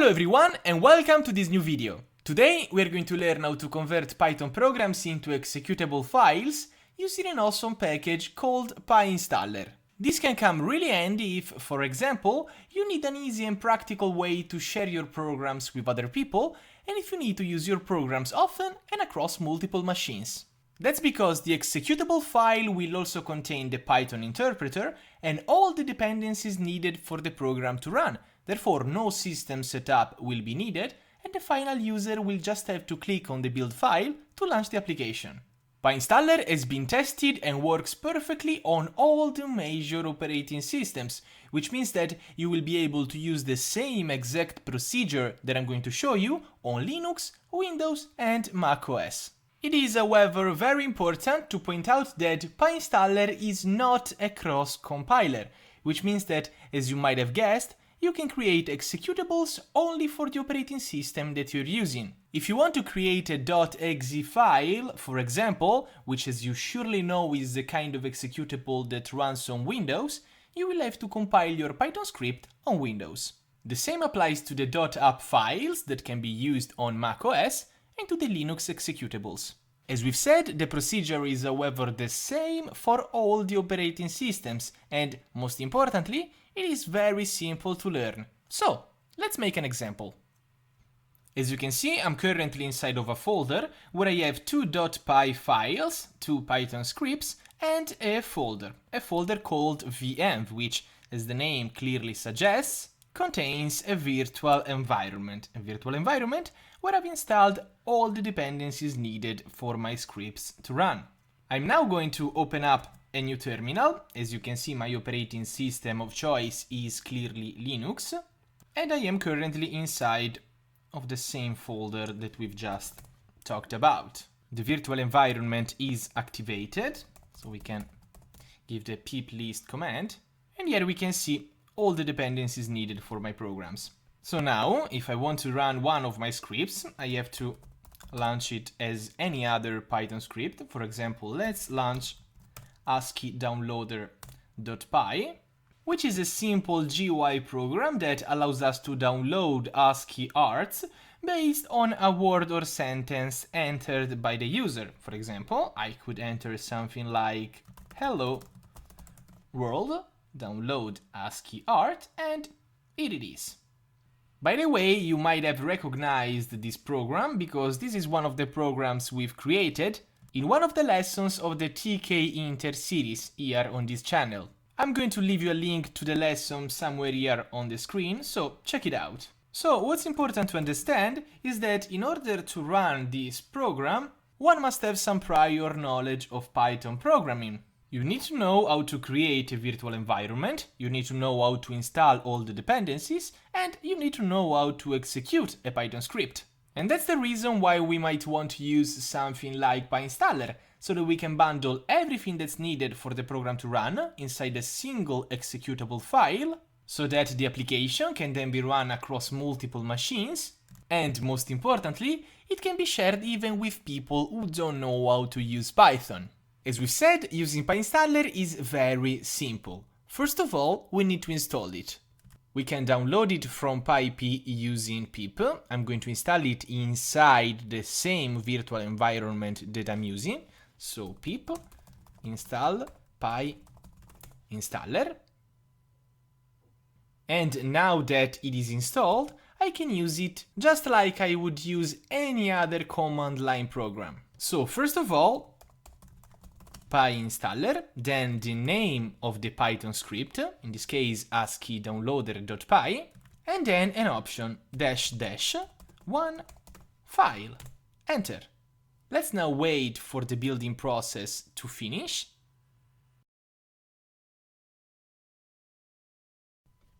Hello everyone and welcome to this new video. Today we are going to learn how to convert Python programs into executable files using an awesome package called PyInstaller. This can come really handy if, for example, you need an easy and practical way to share your programs with other people and if you need to use your programs often and across multiple machines. That's because the executable file will also contain the Python interpreter and all the dependencies needed for the program to run. Therefore, no system setup will be needed and the final user will just have to click on the build file to launch the application. PyInstaller has been tested and works perfectly on all the major operating systems, which means that you will be able to use the same exact procedure that I'm going to show you on Linux, Windows and macOS. It is, however, very important to point out that PyInstaller is not a cross-compiler, which means that, as you might have guessed, you can create executables only for the operating system that you're using. If you want to create a .exe file, for example, which as you surely know is the kind of executable that runs on Windows, you will have to compile your Python script on Windows. The same applies to the .app files that can be used on macOS and to the Linux executables. As we've said, the procedure is however the same for all the operating systems and, most importantly, it is very simple to learn. So, let's make an example. As you can see, I'm currently inside of a folder where I have two .py files, two Python scripts, and a folder called VM, which, as the name clearly suggests, contains a virtual environment where I've installed all the dependencies needed for my scripts to run. I'm now going to open up a new terminal. As you can see, my operating system of choice is clearly Linux, and I am currently inside of the same folder that we've just talked about. The virtual environment is activated, so we can give the pip list command, and here we can see all the dependencies needed for my programs. So now, if I want to run one of my scripts, I have to launch it as any other Python script. For example, let's launch ASCII downloader.py, which is a simple GUI program that allows us to download ASCII arts based on a word or sentence entered by the user. For example, I could enter something like hello world, download ASCII art, and here it is. By the way, you might have recognized this program because this is one of the programs we've created in one of the lessons of the TK Inter series here on this channel. I'm going to leave you a link to the lesson somewhere here on the screen, so check it out. So what's important to understand is that in order to run this program, one must have some prior knowledge of Python programming. You need to know how to create a virtual environment, you need to know how to install all the dependencies, and you need to know how to execute a Python script. And that's the reason why we might want to use something like PyInstaller, so that we can bundle everything that's needed for the program to run inside a single executable file, so that the application can then be run across multiple machines, and most importantly, it can be shared even with people who don't know how to use Python. As we've said, using PyInstaller is very simple. First of all, we need to install it. We can download it from pip using pip. I'm going to install it inside the same virtual environment that I'm using. So pip install PyInstaller. And now that it is installed, I can use it just like I would use any other command line program. So first of all, PyInstaller, then the name of the Python script, in this case ASCII downloader.py, and then an option --one file. Enter. Let's now wait for the building process to finish.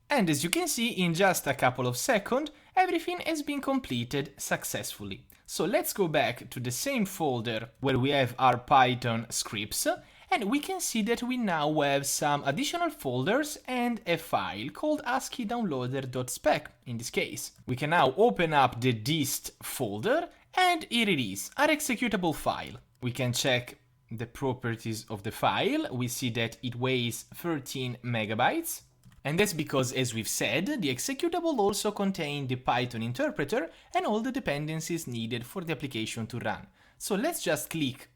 And as you can see, in just a couple of seconds, everything has been completed successfully. So let's go back to the same folder where we have our Python scripts, and we can see that we now have some additional folders and a file called ASCII downloader.spec in this case. We can now open up the dist folder, and here it is, our executable file. We can check the properties of the file. We see that it weighs 13 megabytes. And that's because, as we've said, the executable also contains the Python interpreter and all the dependencies needed for the application to run. So let's just click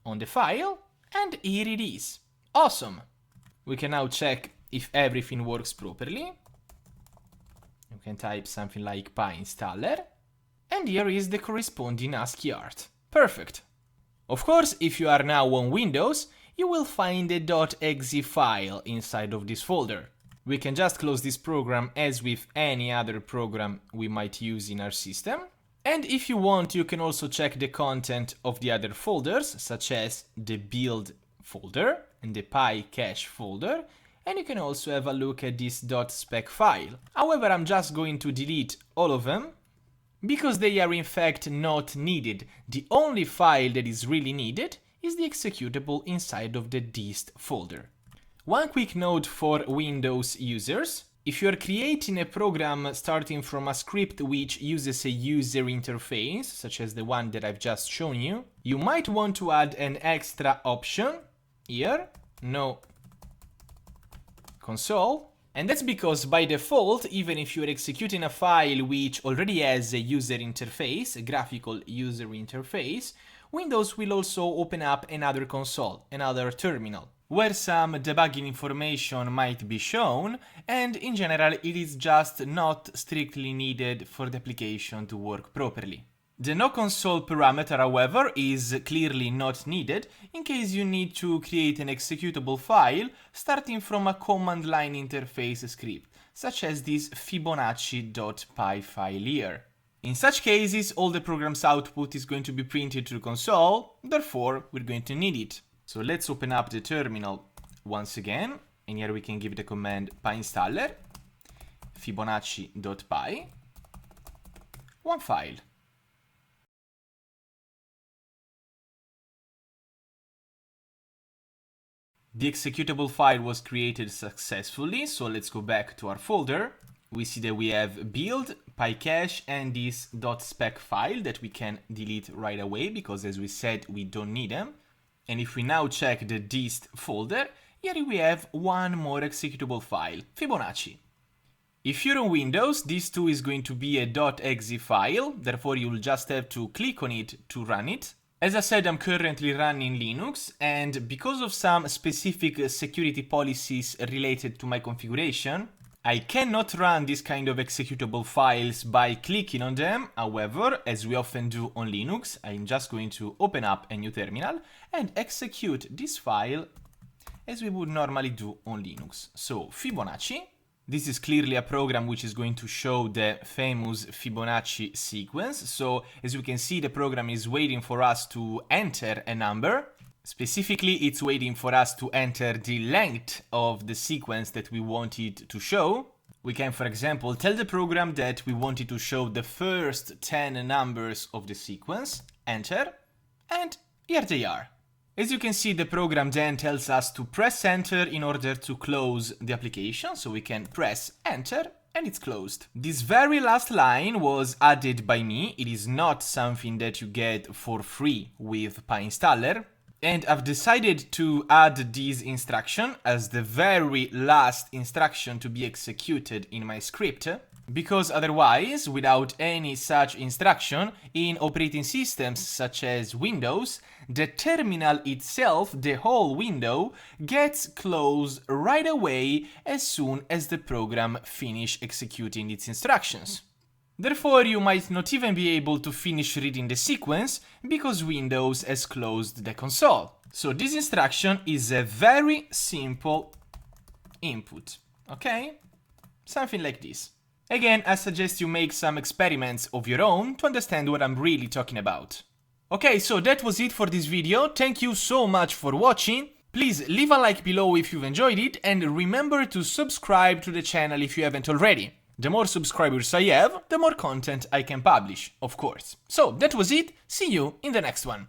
on the file, and here it is. Awesome! We can now check if everything works properly. You can type something like PyInstaller, and here is the corresponding ASCII art. Perfect! Of course, if you are now on Windows, you will find a .exe file inside of this folder. We can just close this program as with any other program we might use in our system. And if you want, you can also check the content of the other folders, such as the build folder and the PyCache folder, and you can also have a look at this .spec file. However, I'm just going to delete all of them, because they are in fact not needed. The only file that is really needed is the executable inside of the dist folder. One quick note for Windows users: if you are creating a program starting from a script which uses a user interface, such as the one that I've just shown you, you might want to add an extra option here, NoConsole. And that's because by default, even if you're executing a file which already has a user interface, a graphical user interface, Windows will also open up another console, another terminal, where some debugging information might be shown, and in general it is just not strictly needed for the application to work properly. The NoConsole parameter, however, is clearly not needed in case you need to create an executable file starting from a command line interface script, such as this Fibonacci.py file here. In such cases, all the program's output is going to be printed to the console, therefore we're going to need it. So let's open up the terminal once again, and here we can give the command PyInstaller, Fibonacci.py, one file. The executable file was created successfully, so let's go back to our folder. We see that we have build, PyCache, and this .spec file that we can delete right away because, as we said, we don't need them. And if we now check the dist folder, here we have one more executable file, Fibonacci. If you're on Windows, this too is going to be a .exe file, therefore you'll just have to click on it to run it. As I said, I'm currently running Linux, and because of some specific security policies related to my configuration, I cannot run this kind of executable files by clicking on them. However, as we often do on Linux, I'm just going to open up a new terminal and execute this file as we would normally do on Linux. So Fibonacci, this is clearly a program which is going to show the famous Fibonacci sequence. So as you can see, the program is waiting for us to enter a number. Specifically, it's waiting for us to enter the length of the sequence that we want it to show. We can, for example, tell the program that we want it to show the first 10 numbers of the sequence, enter, and here they are. As you can see, the program then tells us to press enter in order to close the application, so we can press enter and it's closed. This very last line was added by me. It is not something that you get for free with PyInstaller. And I've decided to add this instruction as the very last instruction to be executed in my script, because otherwise, without any such instruction, in operating systems such as Windows, the terminal itself, the whole window, gets closed right away as soon as the program finishes executing its instructions. Therefore, you might not even be able to finish reading the sequence because Windows has closed the console. So this instruction is a very simple input, okay? Something like this. Again, I suggest you make some experiments of your own to understand what I'm really talking about. Okay, so that was it for this video. Thank you so much for watching. Please leave a like below if you've enjoyed it, and remember to subscribe to the channel if you haven't already. The more subscribers I have, the more content I can publish, of course. So that was it. See you in the next one.